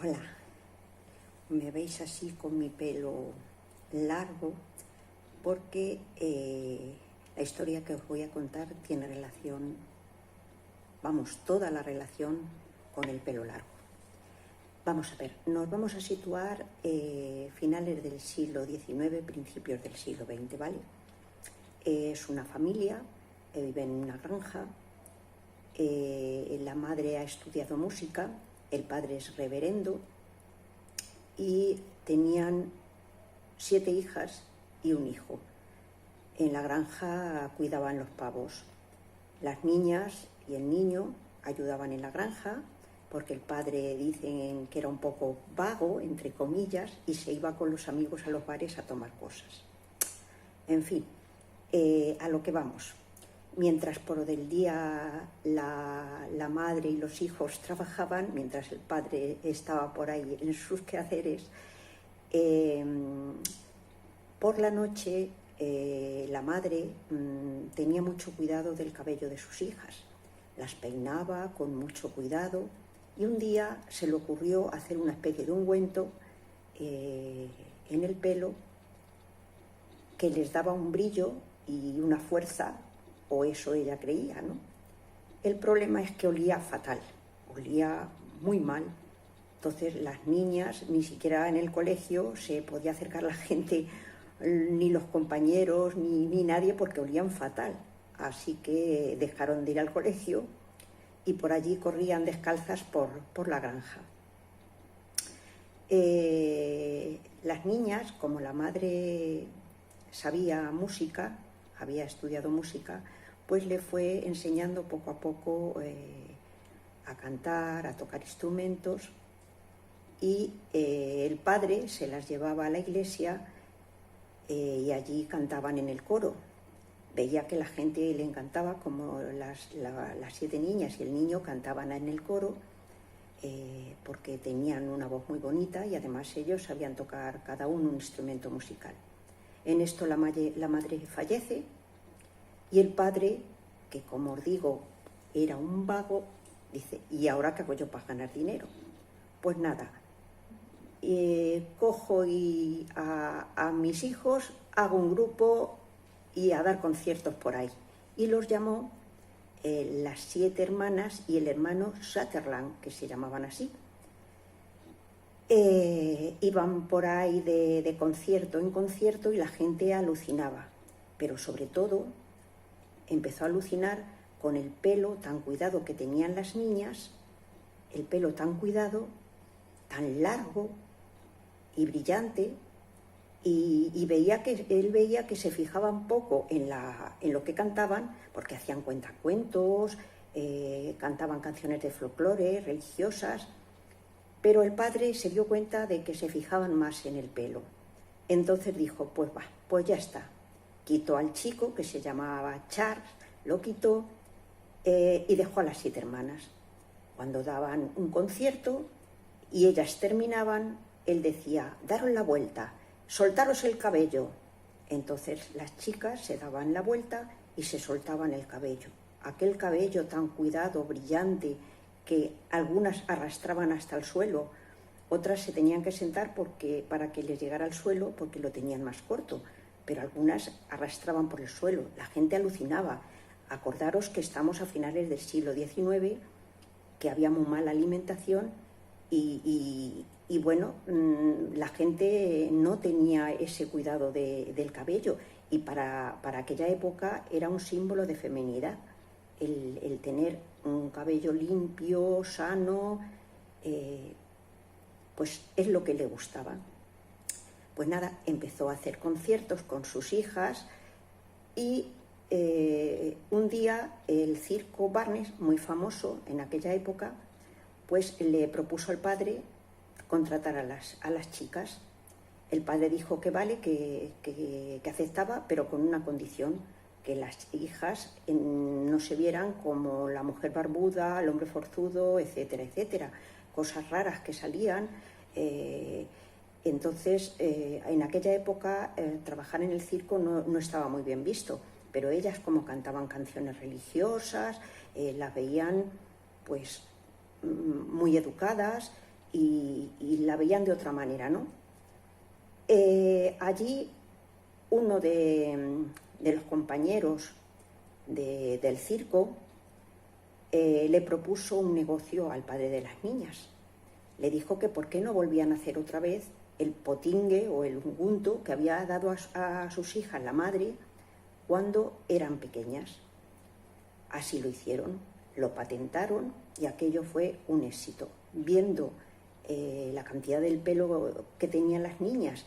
Hola, me veis así con mi pelo largo porque la historia que os voy a contar tiene relación, vamos, toda la relación con el pelo largo. Vamos a ver, nos vamos a situar finales del siglo XIX, principios del siglo XX, ¿vale? Es una familia, vive en una granja, la madre ha estudiado música, el padre es reverendo y tenían 7 hijas y un hijo. En la granja cuidaban los pavos. Las niñas y el niño ayudaban en la granja porque el padre dicen que era un poco vago, entre comillas, y se iba con los amigos a los bares a tomar cosas. En fin, a lo que vamos. Mientras por del día la madre y los hijos trabajaban, mientras el padre estaba por ahí en sus quehaceres, por la noche la madre tenía mucho cuidado del cabello de sus hijas. Las peinaba con mucho cuidado y un día se le ocurrió hacer una especie de ungüento en el pelo que les daba un brillo y una fuerza, o eso ella creía, ¿no? El problema es que olía fatal, olía muy mal. Entonces las niñas, ni siquiera en el colegio se podía acercar la gente, ni los compañeros, ni nadie, porque olían fatal. Así que dejaron de ir al colegio y por allí corrían descalzas por la granja. Las niñas, como la madre sabía música, había estudiado música, pues le fue enseñando poco a poco a cantar, a tocar instrumentos, y el padre se las llevaba a la iglesia y allí cantaban en el coro. Veía que la gente le encantaba, como las 7 niñas y el niño cantaban en el coro, porque tenían una voz muy bonita y además ellos sabían tocar cada uno un instrumento musical. En esto la madre fallece y el padre, que como os digo era un vago, dice: ¿y ahora qué hago yo para ganar dinero? Pues nada, cojo a mis hijos, hago un grupo y a dar conciertos por ahí. Y los llamó las 7 hermanas y el hermano Sutherland, que se llamaban así. Iban por ahí de concierto en concierto y la gente alucinaba, pero sobre todo empezó a alucinar con el pelo tan cuidado que tenían las niñas, el pelo tan cuidado, tan largo y brillante, y él veía que se fijaban poco en lo que cantaban, porque hacían cuentacuentos, cantaban canciones de folclore, religiosas, pero el padre se dio cuenta de que se fijaban más en el pelo. Entonces dijo: pues ya está. Quitó al chico, que se llamaba Charles, lo quitó y dejó a las 7 hermanas. Cuando daban un concierto y ellas terminaban, él decía: daros la vuelta, soltaros el cabello. Entonces las chicas se daban la vuelta y se soltaban el cabello. Aquel cabello tan cuidado, brillante, que algunas arrastraban hasta el suelo, otras se tenían que sentar para que les llegara al suelo porque lo tenían más corto, pero algunas arrastraban por el suelo. La gente alucinaba. Acordaros que estamos a finales del siglo XIX, que había muy mala alimentación y bueno, la gente no tenía ese cuidado del cabello, y para aquella época era un símbolo de feminidad el tener un cabello limpio, sano, pues es lo que le gustaba. Pues nada, empezó a hacer conciertos con sus hijas y un día el circo Barnes, muy famoso en aquella época, pues le propuso al padre contratar a las chicas. El padre dijo que vale, que aceptaba, pero con una condición: que las hijas no se vieran como la mujer barbuda, el hombre forzudo, etcétera, etcétera, cosas raras que salían. Entonces, en aquella época, trabajar en el circo no estaba muy bien visto, pero ellas, como cantaban canciones religiosas, las veían pues muy educadas y la veían de otra manera, ¿no? Allí uno de los compañeros del circo le propuso un negocio al padre de las niñas. Le dijo que por qué no volvían a hacer otra vez el potingue o el ungunto que había dado a sus hijas la madre cuando eran pequeñas. Así lo hicieron, lo patentaron y aquello fue un éxito. Viendo la cantidad del pelo que tenían las niñas,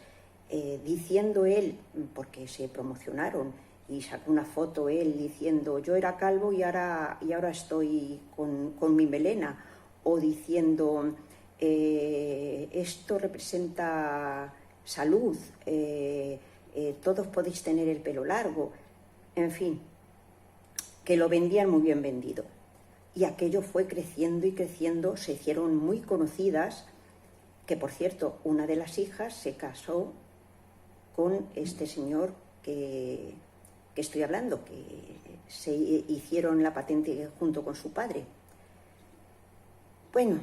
diciendo él, porque se promocionaron, y sacó una foto él diciendo yo era calvo y ahora estoy con mi melena, o diciendo esto representa salud, todos podéis tener el pelo largo, en fin, que lo vendían muy bien vendido. Y aquello fue creciendo y creciendo, se hicieron muy conocidas, que por cierto, una de las hijas se casó con este señor que estoy hablando, que se hicieron la patente junto con su padre. Bueno,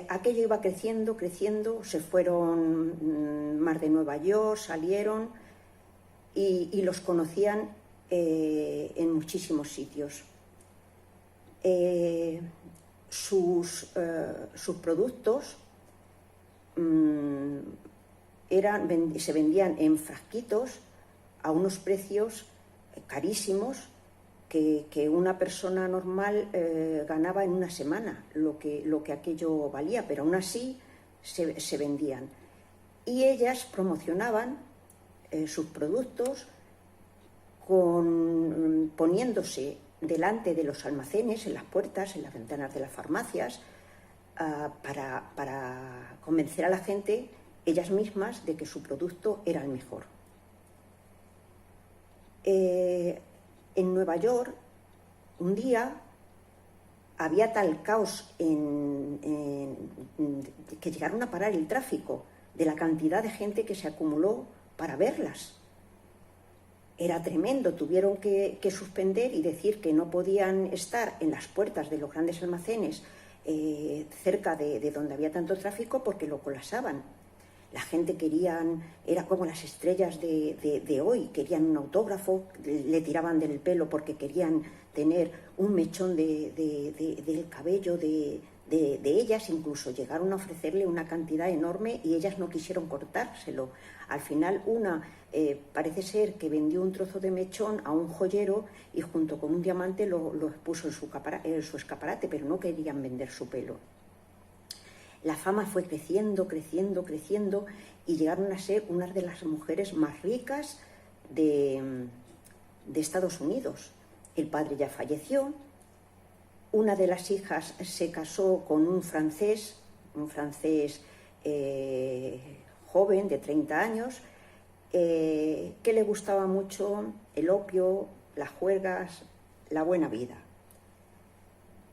aquello iba creciendo, creciendo, se fueron más de Nueva York, salieron y los conocían en muchísimos sitios. Sus productos se vendían en frasquitos a unos precios carísimos que una persona normal ganaba en una semana lo que aquello valía, pero aún así se vendían. Y ellas promocionaban sus productos poniéndose delante de los almacenes, en las puertas, en las ventanas de las farmacias, para convencer a la gente, ellas mismas, de que su producto era el mejor. En Nueva York, un día, había tal caos que llegaron a parar el tráfico de la cantidad de gente que se acumuló para verlas. Era tremendo, tuvieron que suspender y decir que no podían estar en las puertas de los grandes almacenes cerca de donde había tanto tráfico porque lo colapsaban. La gente era como las estrellas de hoy, querían un autógrafo, le tiraban del pelo porque querían tener un mechón del cabello de ellas, incluso llegaron a ofrecerle una cantidad enorme y ellas no quisieron cortárselo. Al final una parece ser que vendió un trozo de mechón a un joyero y junto con un diamante lo puso en su escaparate, pero no querían vender su pelo. La fama fue creciendo, creciendo, creciendo y llegaron a ser una de las mujeres más ricas de Estados Unidos. El padre ya falleció, una de las hijas se casó con un francés joven de 30 años, que le gustaba mucho el opio, las juergas, la buena vida.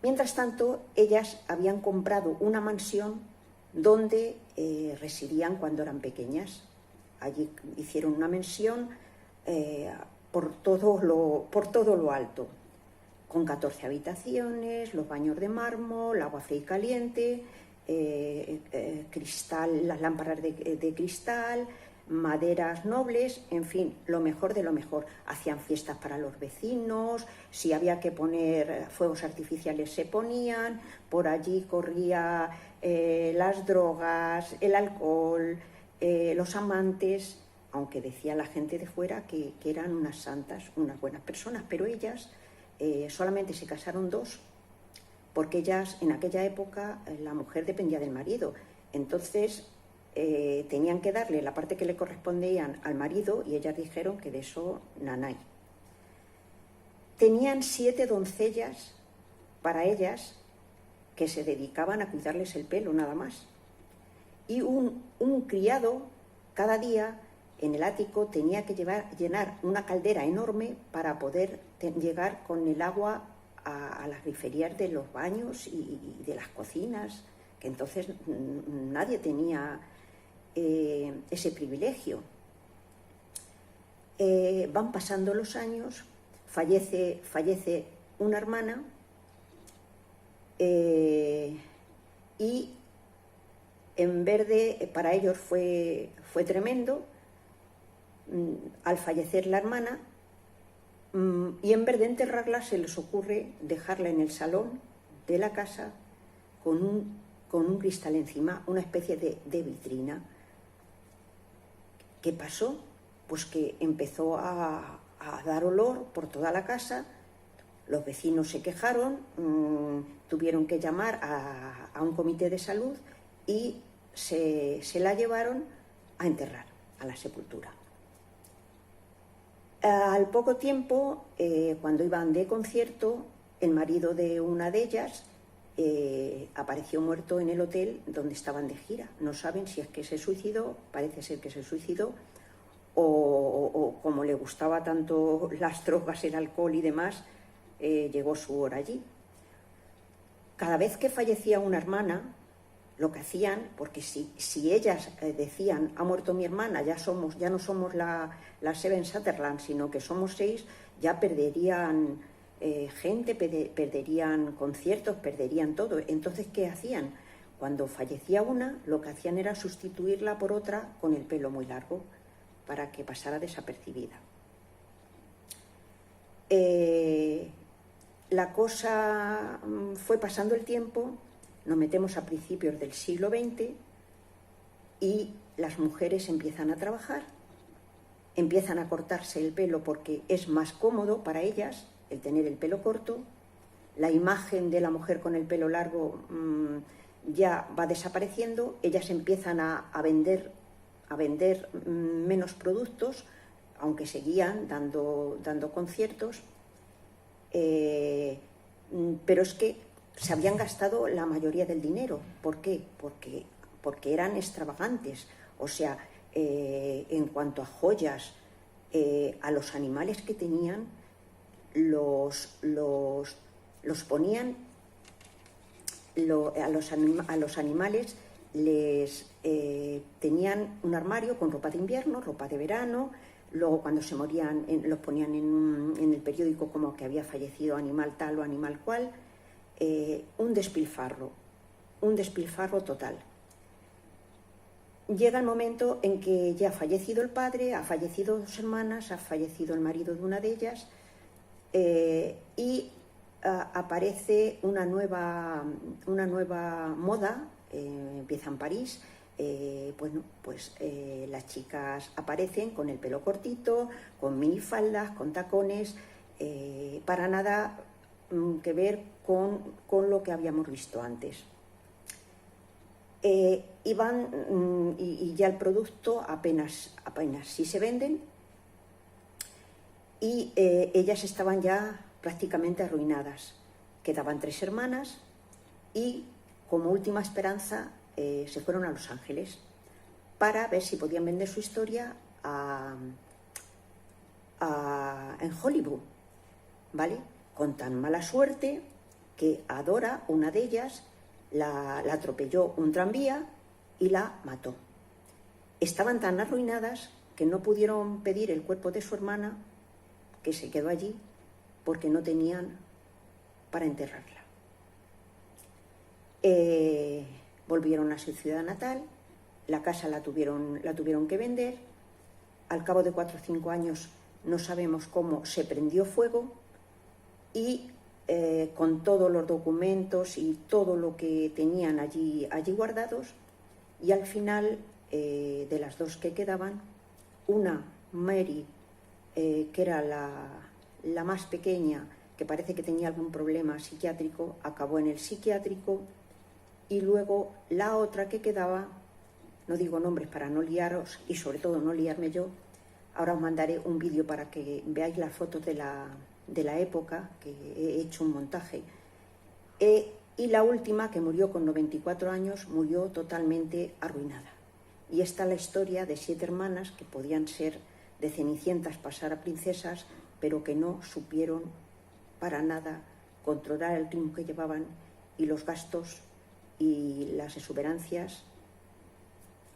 Mientras tanto, ellas habían comprado una mansión donde residían cuando eran pequeñas. Allí hicieron una mansión por todo lo alto, con 14 habitaciones, los baños de mármol, agua fría y caliente, cristal, las lámparas de cristal, maderas nobles, en fin, lo mejor de lo mejor. Hacían fiestas para los vecinos, si había que poner fuegos artificiales se ponían, por allí corría las drogas, el alcohol, los amantes, aunque decía la gente de fuera que eran unas santas, unas buenas personas, pero ellas solamente se casaron 2, porque ellas, en aquella época, la mujer dependía del marido, entonces tenían que darle la parte que le correspondían al marido y ellas dijeron que de eso nanay. Tenían 7 doncellas para ellas que se dedicaban a cuidarles el pelo nada más, y un criado cada día en el ático tenía que llenar una caldera enorme para poder llegar con el agua a las griferías de los baños y de las cocinas, que entonces nadie tenía ese privilegio. Van pasando los años, fallece una hermana y en vez de, para ellos fue tremendo, al fallecer la hermana, y en vez de enterrarla se les ocurre dejarla en el salón de la casa con un cristal encima, una especie de vitrina. ¿Qué pasó? Pues que empezó a dar olor por toda la casa, los vecinos se quejaron, tuvieron que llamar a un comité de salud y se la llevaron a enterrar a la sepultura. Al poco tiempo, cuando iban de concierto, el marido de una de ellas apareció muerto en el hotel donde estaban de gira. No saben si es que se suicidó, parece ser que se suicidó, o como le gustaba tanto las drogas, el alcohol y demás, llegó su hora allí. Cada vez que fallecía una hermana, lo que hacían, porque si ellas decían, ha muerto mi hermana, ya no somos la Seven Sutherland, sino que somos 6, ya perderían gente, perderían conciertos, perderían todo. Entonces, ¿qué hacían? Cuando fallecía una, lo que hacían era sustituirla por otra con el pelo muy largo, para que pasara desapercibida. La cosa fue pasando el tiempo, nos metemos a principios del siglo XX y las mujeres empiezan a trabajar, empiezan a cortarse el pelo porque es más cómodo para ellas el tener el pelo corto, la imagen de la mujer con el pelo largo ya va desapareciendo, ellas empiezan a vender menos productos, aunque seguían dando conciertos, pero es que se habían gastado la mayoría del dinero. ¿Por qué? Porque eran extravagantes. O sea, en cuanto a joyas, a los animales que tenían, los ponían, a los animales les tenían un armario con ropa de invierno, ropa de verano. Luego, cuando se morían, los ponían en el periódico como que había fallecido animal tal o animal cual. Un despilfarro total. Llega el momento en que ya ha fallecido el padre, ha fallecido 2 hermanas, ha fallecido el marido de una de ellas, y aparece una nueva moda, empieza en París. Las chicas aparecen con el pelo cortito, con minifaldas, con tacones, para nada que ver con lo que habíamos visto antes. Y ya el producto apenas sí se venden, y ellas estaban ya prácticamente arruinadas. Quedaban 3 hermanas y, como última esperanza, se fueron a Los Ángeles para ver si podían vender su historia en Hollywood, ¿vale? Con tan mala suerte que a Dora, una de ellas, la atropelló un tranvía y la mató. Estaban tan arruinadas que no pudieron pedir el cuerpo de su hermana, que se quedó allí, porque no tenían para enterrarla. Volvieron a su ciudad natal, la casa la tuvieron que vender. Al cabo de 4 o 5 años, no sabemos cómo, se prendió fuego, y con todos los documentos y todo lo que tenían allí guardados, y al final, de las 2 que quedaban, una, Mary, que era la más pequeña, que parece que tenía algún problema psiquiátrico, acabó en el psiquiátrico, y luego la otra que quedaba, no digo nombres para no liaros y sobre todo no liarme yo, ahora os mandaré un vídeo para que veáis las fotos de la época, que he hecho un montaje, y la última, que murió con 94 años, murió totalmente arruinada. Y esta es la historia de 7 hermanas que podían ser de cenicientas pasar a princesas, pero que no supieron para nada controlar el ritmo que llevaban, y los gastos y las exuberancias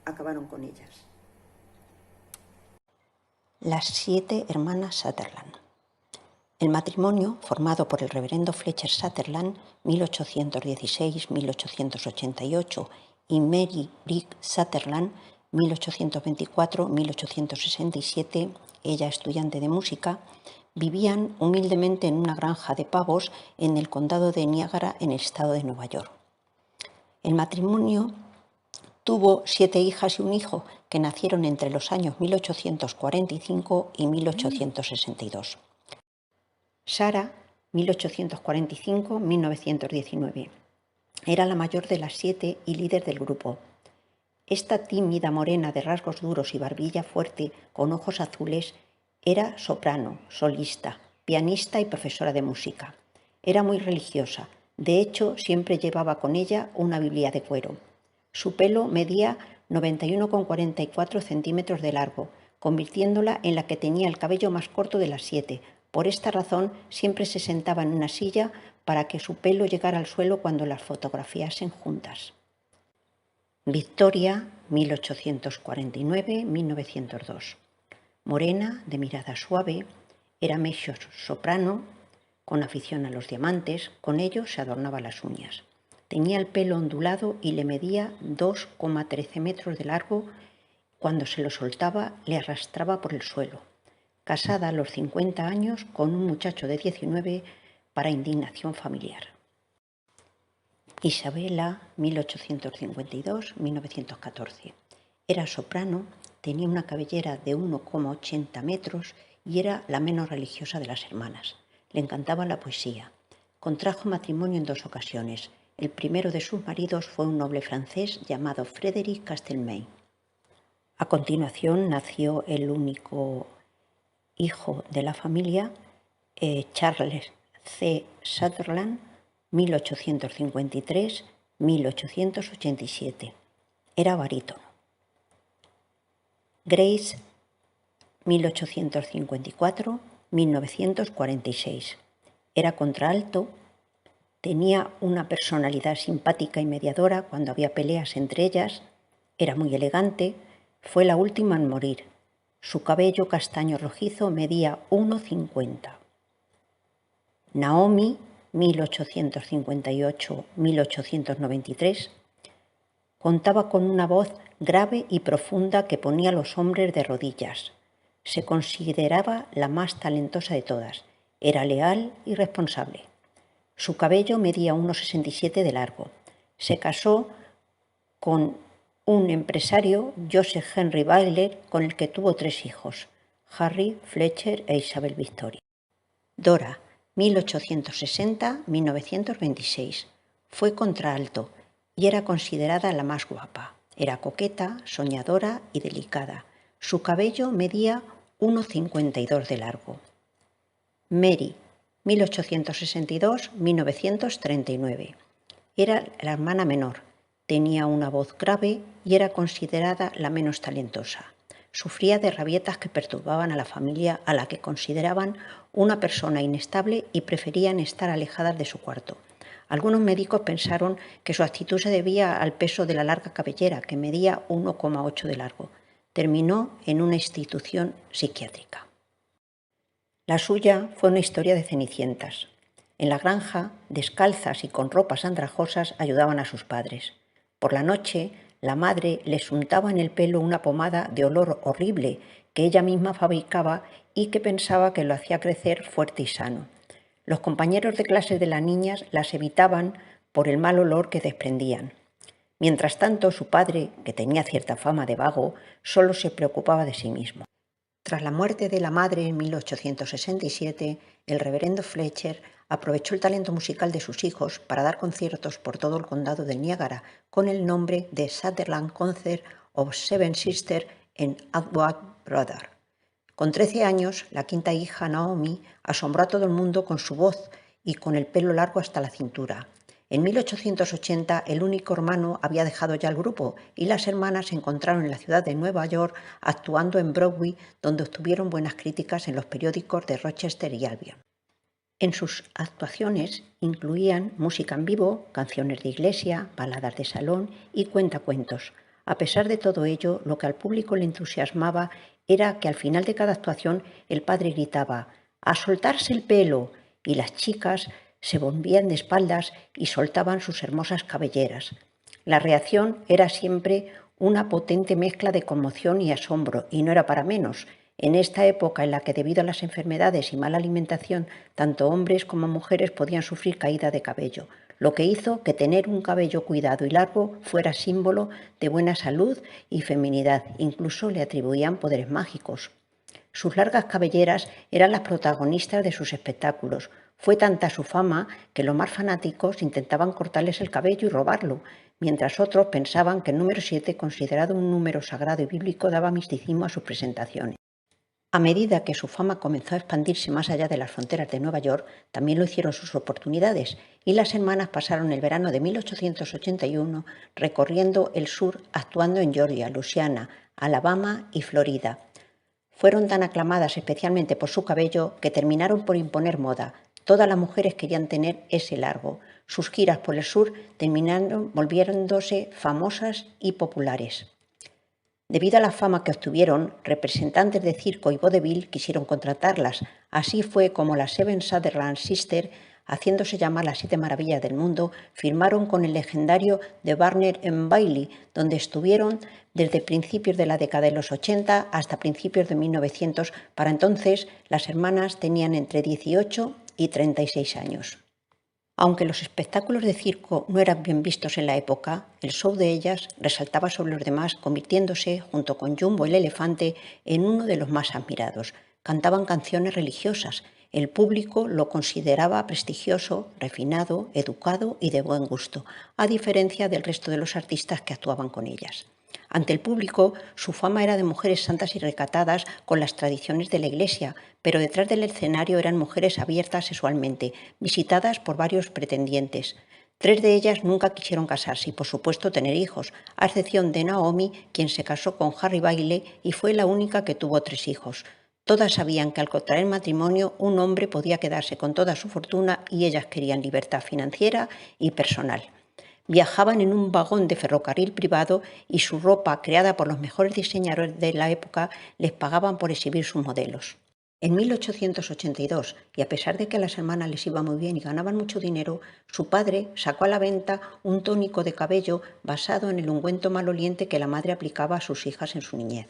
acabaron con ellas. Las 7 hermanas Sutherland. El matrimonio, formado por el reverendo Fletcher Sutherland, 1816-1888, y Mary Brick Sutherland, 1824-1867, ella estudiante de música, vivían humildemente en una granja de pavos en el condado de Niágara, en el estado de Nueva York. El matrimonio tuvo 7 hijas y un hijo que nacieron entre los años 1845 y 1862. Sarah, 1845-1919. Era la mayor de las 7 y líder del grupo. Esta tímida morena de rasgos duros y barbilla fuerte con ojos azules era soprano, solista, pianista y profesora de música. Era muy religiosa. De hecho, siempre llevaba con ella una Biblia de cuero. Su pelo medía 91,44 centímetros de largo, convirtiéndola en la que tenía el cabello más corto de las 7. Por esta razón, siempre se sentaba en una silla para que su pelo llegara al suelo cuando las fotografiasen juntas. Victoria, 1849-1902. Morena, de mirada suave, era mezzo soprano, con afición a los diamantes, con ellos se adornaba las uñas. Tenía el pelo ondulado y le medía 2,13 metros de largo. Cuando se lo soltaba, le arrastraba por el suelo. Casada a los 50 años con un muchacho de 19, para indignación familiar. Isabella, 1852-1914. Era soprano, tenía una cabellera de 1,80 metros y era la menos religiosa de las hermanas. Le encantaba la poesía. Contrajo matrimonio en 2 ocasiones. El primero de sus maridos fue un noble francés llamado Frédéric Castelmaine. A continuación nació el único hijo de la familia, Charles C. Sutherland, 1853-1887. Era barítono. Grace, 1854-1946. Era contralto. Tenía una personalidad simpática y mediadora cuando había peleas entre ellas. Era muy elegante. Fue la última en morir. Su cabello castaño rojizo medía 1,50. Naomi, 1858-1893, contaba con una voz grave y profunda que ponía a los hombres de rodillas. Se consideraba la más talentosa de todas. Era leal y responsable. Su cabello medía 1,67 de largo. Se casó con un empresario, Joseph Henry Butler, con el que tuvo 3 hijos, Harry, Fletcher e Isabel Victoria. Dora, 1860-1926. Fue contralto y era considerada la más guapa. Era coqueta, soñadora y delicada. Su cabello medía 1,52 de largo. Mary, 1862-1939. Era la hermana menor. Tenía una voz grave y era considerada la menos talentosa. Sufría de rabietas que perturbaban a la familia, a la que consideraban una persona inestable y preferían estar alejadas de su cuarto. Algunos médicos pensaron que su actitud se debía al peso de la larga cabellera, que medía 1,8 de largo. Terminó en una institución psiquiátrica. La suya fue una historia de cenicientas. En la granja, descalzas y con ropas andrajosas, ayudaban a sus padres. Por la noche, la madre les untaba en el pelo una pomada de olor horrible que ella misma fabricaba y que pensaba que lo hacía crecer fuerte y sano. Los compañeros de clase de las niñas las evitaban por el mal olor que desprendían. Mientras tanto, su padre, que tenía cierta fama de vago, solo se preocupaba de sí mismo. Tras la muerte de la madre en 1867, el reverendo Fletcher aprovechó el talento musical de sus hijos para dar conciertos por todo el condado de Niágara con el nombre de Sutherland Concert of Seven Sisters and Atwood Brothers. Con 13 años, la quinta hija, Naomi, asombró a todo el mundo con su voz y con el pelo largo hasta la cintura. En 1880, el único hermano había dejado ya el grupo y las hermanas se encontraron en la ciudad de Nueva York actuando en Broadway, donde obtuvieron buenas críticas en los periódicos de Rochester y Albion. En sus actuaciones incluían música en vivo, canciones de iglesia, baladas de salón y cuentacuentos. A pesar de todo ello, lo que al público le entusiasmaba era que al final de cada actuación el padre gritaba «¡A soltarse el pelo!» y las chicas se volvían de espaldas y soltaban sus hermosas cabelleras. La reacción era siempre una potente mezcla de conmoción y asombro, y no era para menos. En esta época en la que debido a las enfermedades y mala alimentación, tanto hombres como mujeres podían sufrir caída de cabello, lo que hizo que tener un cabello cuidado y largo fuera símbolo de buena salud y feminidad. Incluso le atribuían poderes mágicos. Sus largas cabelleras eran las protagonistas de sus espectáculos. Fue tanta su fama que los más fanáticos intentaban cortarles el cabello y robarlo, mientras otros pensaban que el número 7, considerado un número sagrado y bíblico, daba misticismo a sus presentaciones. A medida que su fama comenzó a expandirse más allá de las fronteras de Nueva York, también lo hicieron sus oportunidades, y las hermanas pasaron el verano de 1881 recorriendo el sur, actuando en Georgia, Luisiana, Alabama y Florida. Fueron tan aclamadas especialmente por su cabello que terminaron por imponer moda. Todas las mujeres querían tener ese largo. Sus giras por el sur terminaron volviéndose famosas y populares. Debido a la fama que obtuvieron, representantes de circo y vodevil quisieron contratarlas. Así fue como las Seven Sutherland Sisters, haciéndose llamar las 7 maravillas del mundo, firmaron con el legendario The Barnum and Bailey, donde estuvieron desde principios de la década de los 80 hasta principios de 1900. Para entonces, las hermanas tenían entre 18 y 36 años. Aunque los espectáculos de circo no eran bien vistos en la época, el show de ellas resaltaba sobre los demás, convirtiéndose, junto con Jumbo el elefante, en uno de los más admirados. Cantaban canciones religiosas. El público lo consideraba prestigioso, refinado, educado y de buen gusto, a diferencia del resto de los artistas que actuaban con ellas. Ante el público, su fama era de mujeres santas y recatadas con las tradiciones de la Iglesia, pero detrás del escenario eran mujeres abiertas sexualmente, visitadas por varios pretendientes. 3 de ellas nunca quisieron casarse y, por supuesto, tener hijos, a excepción de Naomi, quien se casó con Harry Bailey y fue la única que tuvo 3 hijos. Todas sabían que al contraer matrimonio un hombre podía quedarse con toda su fortuna y ellas querían libertad financiera y personal. Viajaban en un vagón de ferrocarril privado y su ropa, creada por los mejores diseñadores de la época, les pagaban por exhibir sus modelos. En 1882, y a pesar de que a las hermanas les iba muy bien y ganaban mucho dinero, su padre sacó a la venta un tónico de cabello basado en el ungüento maloliente que la madre aplicaba a sus hijas en su niñez.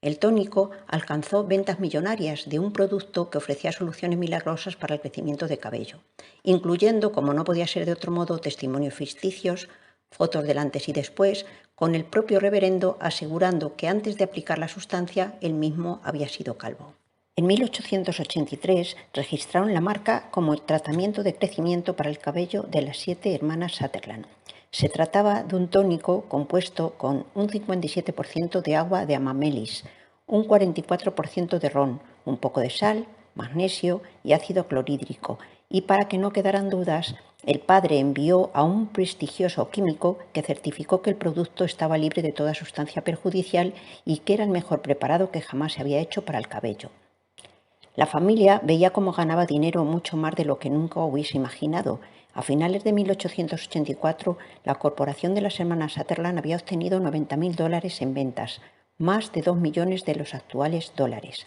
El tónico alcanzó ventas millonarias de un producto que ofrecía soluciones milagrosas para el crecimiento de cabello, incluyendo, como no podía ser de otro modo, testimonios ficticios, fotos del antes y después, con el propio reverendo asegurando que antes de aplicar la sustancia él mismo había sido calvo. En 1883 registraron la marca como el tratamiento de crecimiento para el cabello de las 7 hermanas Sutherland. Se trataba de un tónico compuesto con un 57% de agua de amamelis, un 44% de ron, un poco de sal, magnesio y ácido clorhídrico. Y para que no quedaran dudas, el padre envió a un prestigioso químico que certificó que el producto estaba libre de toda sustancia perjudicial y que era el mejor preparado que jamás se había hecho para el cabello. La familia veía cómo ganaba dinero mucho más de lo que nunca hubiese imaginado. A finales de 1884, la corporación de las hermanas Sutherland había obtenido $90.000 en ventas, más de 2 millones de los actuales dólares.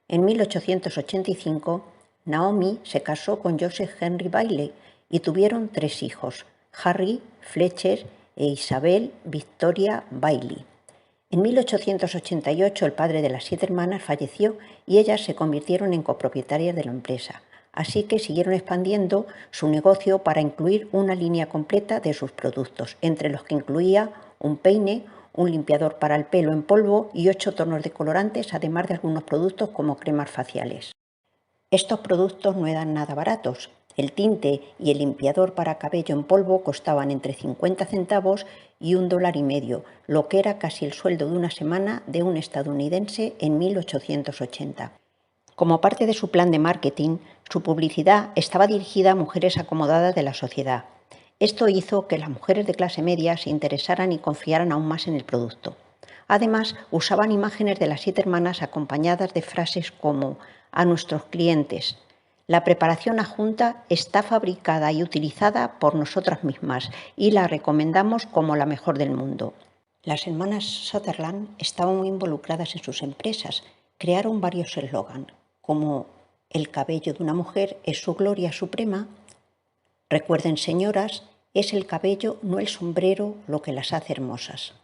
En 1885, Naomi se casó con Joseph Henry Bailey y tuvieron 3 hijos, Harry, Fletcher e Isabel Victoria Bailey. En 1888 el padre de las 7 hermanas falleció y ellas se convirtieron en copropietarias de la empresa, así que siguieron expandiendo su negocio para incluir una línea completa de sus productos, entre los que incluía un peine, un limpiador para el pelo en polvo y 8 tonos de colorantes, además de algunos productos como cremas faciales. Estos productos no eran nada baratos. El tinte y el limpiador para cabello en polvo costaban entre 50 centavos y $1.50, lo que era casi el sueldo de una semana de un estadounidense en 1880. Como parte de su plan de marketing, su publicidad estaba dirigida a mujeres acomodadas de la sociedad. Esto hizo que las mujeres de clase media se interesaran y confiaran aún más en el producto. Además, usaban imágenes de las 7 hermanas acompañadas de frases como «a nuestros clientes». La preparación adjunta está fabricada y utilizada por nosotras mismas y la recomendamos como la mejor del mundo. Las hermanas Sutherland estaban muy involucradas en sus empresas. Crearon varios eslogans, como «El cabello de una mujer es su gloria suprema», «Recuerden, señoras», Es el cabello, no el sombrero, lo que las hace hermosas.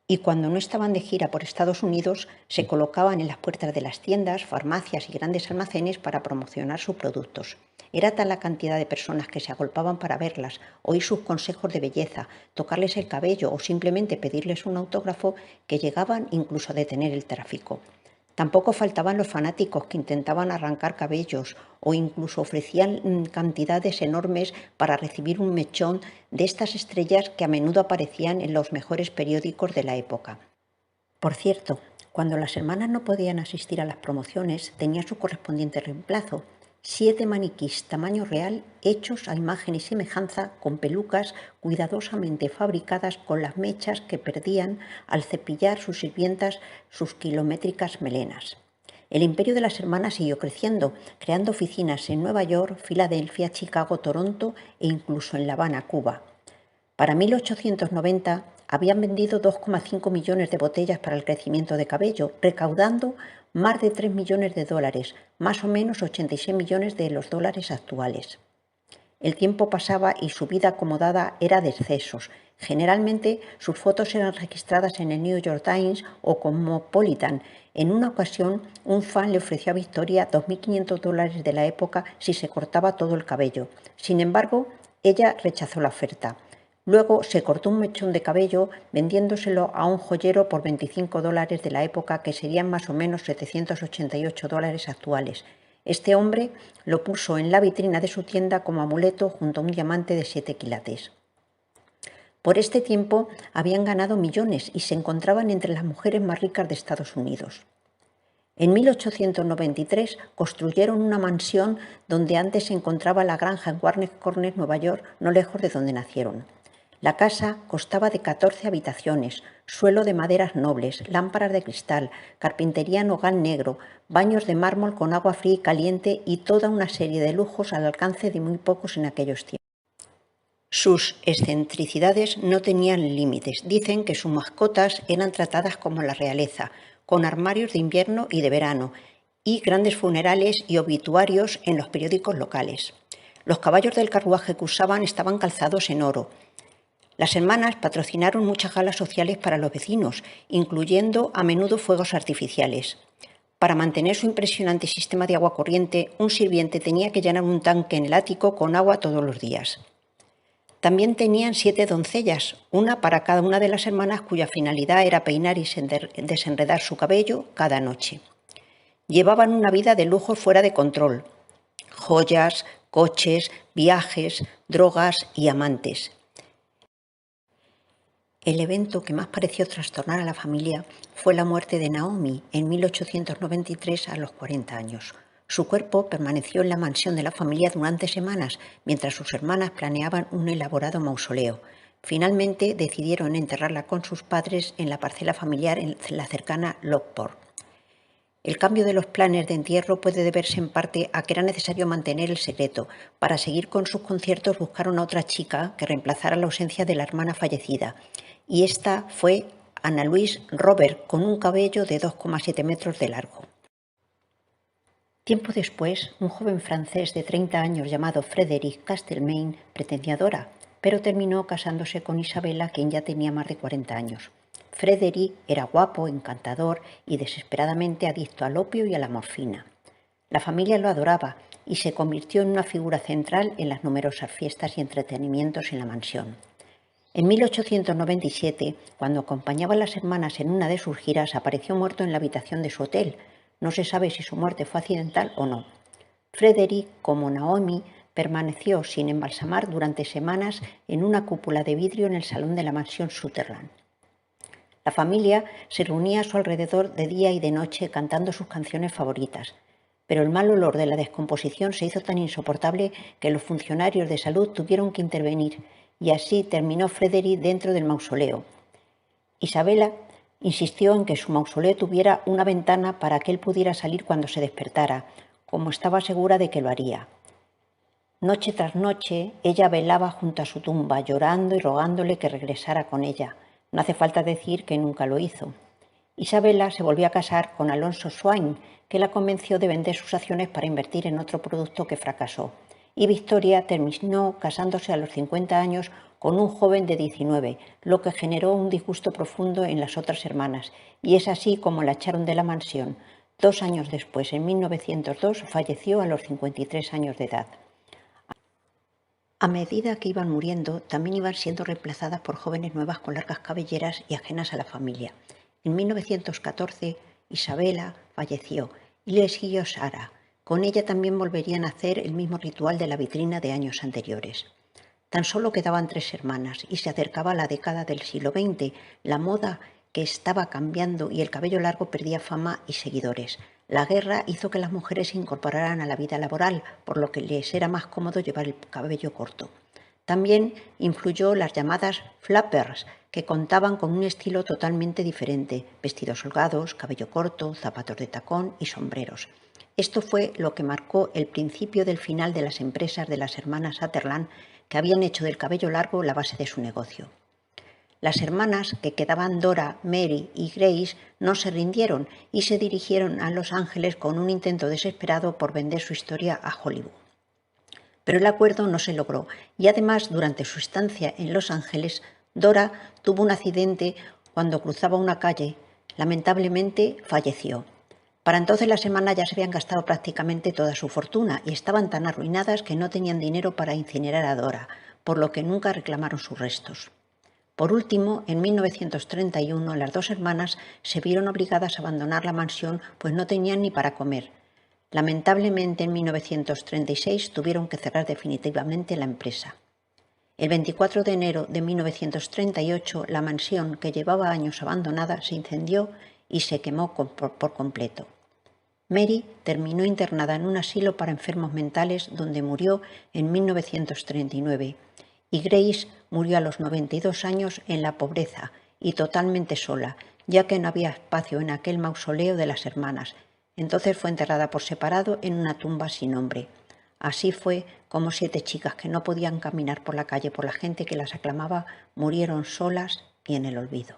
Y cuando no estaban de gira por Estados Unidos, se colocaban en las puertas de las tiendas, farmacias y grandes almacenes para promocionar sus productos. Era tal la cantidad de personas que se agolpaban para verlas, oír sus consejos de belleza, tocarles el cabello o simplemente pedirles un autógrafo, que llegaban incluso a detener el tráfico. Tampoco faltaban los fanáticos que intentaban arrancar cabellos o incluso ofrecían cantidades enormes para recibir un mechón de estas estrellas que a menudo aparecían en los mejores periódicos de la época. Por cierto, cuando las hermanas no podían asistir a las promociones, tenía su correspondiente reemplazo: 7 maniquís tamaño real hechos a imagen y semejanza, con pelucas cuidadosamente fabricadas con las mechas que perdían al cepillar sus sirvientas sus kilométricas melenas. El imperio de las hermanas siguió creciendo, creando oficinas en Nueva York, Filadelfia, Chicago, Toronto e incluso en La Habana, Cuba. Para 1890 habían vendido 2,5 millones de botellas para el crecimiento de cabello, recaudando más de 3 millones de dólares, más o menos 86 millones de los dólares actuales. El tiempo pasaba y su vida acomodada era de excesos. Generalmente sus fotos eran registradas en el New York Times o Cosmopolitan. En una ocasión, un fan le ofreció a Victoria $2.500 de la época si se cortaba todo el cabello. Sin embargo, ella rechazó la oferta. Luego se cortó un mechón de cabello vendiéndoselo a un joyero por $25 de la época, que serían más o menos $788 actuales. Este hombre lo puso en la vitrina de su tienda como amuleto junto a un diamante de 7 quilates. Por este tiempo habían ganado millones y se encontraban entre las mujeres más ricas de Estados Unidos. En 1893 construyeron una mansión donde antes se encontraba la granja en Warner Corners, Nueva York, no lejos de donde nacieron. La casa constaba de 14 habitaciones, suelo de maderas nobles, lámparas de cristal, carpintería nogal negro, baños de mármol con agua fría y caliente y toda una serie de lujos al alcance de muy pocos en aquellos tiempos. Sus excentricidades no tenían límites. Dicen que sus mascotas eran tratadas como la realeza, con armarios de invierno y de verano, y grandes funerales y obituarios en los periódicos locales. Los caballos del carruaje que usaban estaban calzados en oro. Las hermanas patrocinaron muchas galas sociales para los vecinos, incluyendo a menudo fuegos artificiales. Para mantener su impresionante sistema de agua corriente, un sirviente tenía que llenar un tanque en el ático con agua todos los días. También tenían 7 doncellas, una para cada una de las hermanas, cuya finalidad era peinar y desenredar su cabello cada noche. Llevaban una vida de lujos fuera de control: joyas, coches, viajes, drogas y amantes. El evento que más pareció trastornar a la familia fue la muerte de Naomi en 1893 a los 40 años. Su cuerpo permaneció en la mansión de la familia durante semanas, mientras sus hermanas planeaban un elaborado mausoleo. Finalmente decidieron enterrarla con sus padres en la parcela familiar en la cercana Lockport. El cambio de los planes de entierro puede deberse en parte a que era necesario mantener el secreto. Para seguir con sus conciertos buscaron a otra chica que reemplazara la ausencia de la hermana fallecida, y esta fue Anna Louise Robert, con un cabello de 2,7 metros de largo. Tiempo después, un joven francés de 30 años llamado Frédéric Castelmaine pretendía a Dora, pero terminó casándose con Isabella, quien ya tenía más de 40 años. Frédéric era guapo, encantador y desesperadamente adicto al opio y a la morfina. La familia lo adoraba y se convirtió en una figura central en las numerosas fiestas y entretenimientos en la mansión. En 1897, cuando acompañaba a las hermanas en una de sus giras, apareció muerto en la habitación de su hotel. No se sabe si su muerte fue accidental o no. Frédéric, como Naomi, permaneció sin embalsamar durante semanas en una cúpula de vidrio en el salón de la mansión Sutherland. La familia se reunía a su alrededor de día y de noche cantando sus canciones favoritas, pero el mal olor de la descomposición se hizo tan insoportable que los funcionarios de salud tuvieron que intervenir, y así terminó Frédéric dentro del mausoleo. Isabella insistió en que su mausoleo tuviera una ventana para que él pudiera salir cuando se despertara, como estaba segura de que lo haría. Noche tras noche, ella velaba junto a su tumba, llorando y rogándole que regresara con ella. No hace falta decir que nunca lo hizo. Isabella se volvió a casar con Alonso Swain, que la convenció de vender sus acciones para invertir en otro producto que fracasó, y Victoria terminó casándose a los 50 años con un joven de 19, lo que generó un disgusto profundo en las otras hermanas, y es así como la echaron de la mansión. 2 años después, en 1902, falleció a los 53 años de edad. A medida que iban muriendo, también iban siendo reemplazadas por jóvenes nuevas con largas cabelleras y ajenas a la familia. En 1914, Isabela falleció y le siguió Sara. Con ella también volverían a hacer el mismo ritual de la vitrina de años anteriores. Tan solo quedaban 3 hermanas y se acercaba la década del siglo XX, la moda que estaba cambiando y el cabello largo perdía fama y seguidores. La guerra hizo que las mujeres se incorporaran a la vida laboral, por lo que les era más cómodo llevar el cabello corto. También influyó las llamadas flappers, que contaban con un estilo totalmente diferente: vestidos holgados, cabello corto, zapatos de tacón y sombreros. Esto fue lo que marcó el principio del final de las empresas de las hermanas Sutherland, que habían hecho del cabello largo la base de su negocio. Las hermanas, que quedaban Dora, Mary y Grace, no se rindieron y se dirigieron a Los Ángeles con un intento desesperado por vender su historia a Hollywood. Pero el acuerdo no se logró y además, durante su estancia en Los Ángeles, Dora tuvo un accidente cuando cruzaba una calle. Lamentablemente falleció. Para entonces las hermanas ya se habían gastado prácticamente toda su fortuna y estaban tan arruinadas que no tenían dinero para incinerar a Dora, por lo que nunca reclamaron sus restos. Por último, en 1931, las 2 hermanas se vieron obligadas a abandonar la mansión, pues no tenían ni para comer. Lamentablemente, en 1936 tuvieron que cerrar definitivamente la empresa. El 24 de enero de 1938, la mansión, que llevaba años abandonada, se incendió y se quemó por completo. Mary terminó internada en un asilo para enfermos mentales, donde murió en 1939, y Grace murió a los 92 años en la pobreza y totalmente sola, ya que no había espacio en aquel mausoleo de las hermanas. Entonces fue enterrada por separado en una tumba sin nombre. Así fue como 7 chicas que no podían caminar por la calle por la gente que las aclamaba murieron solas y en el olvido.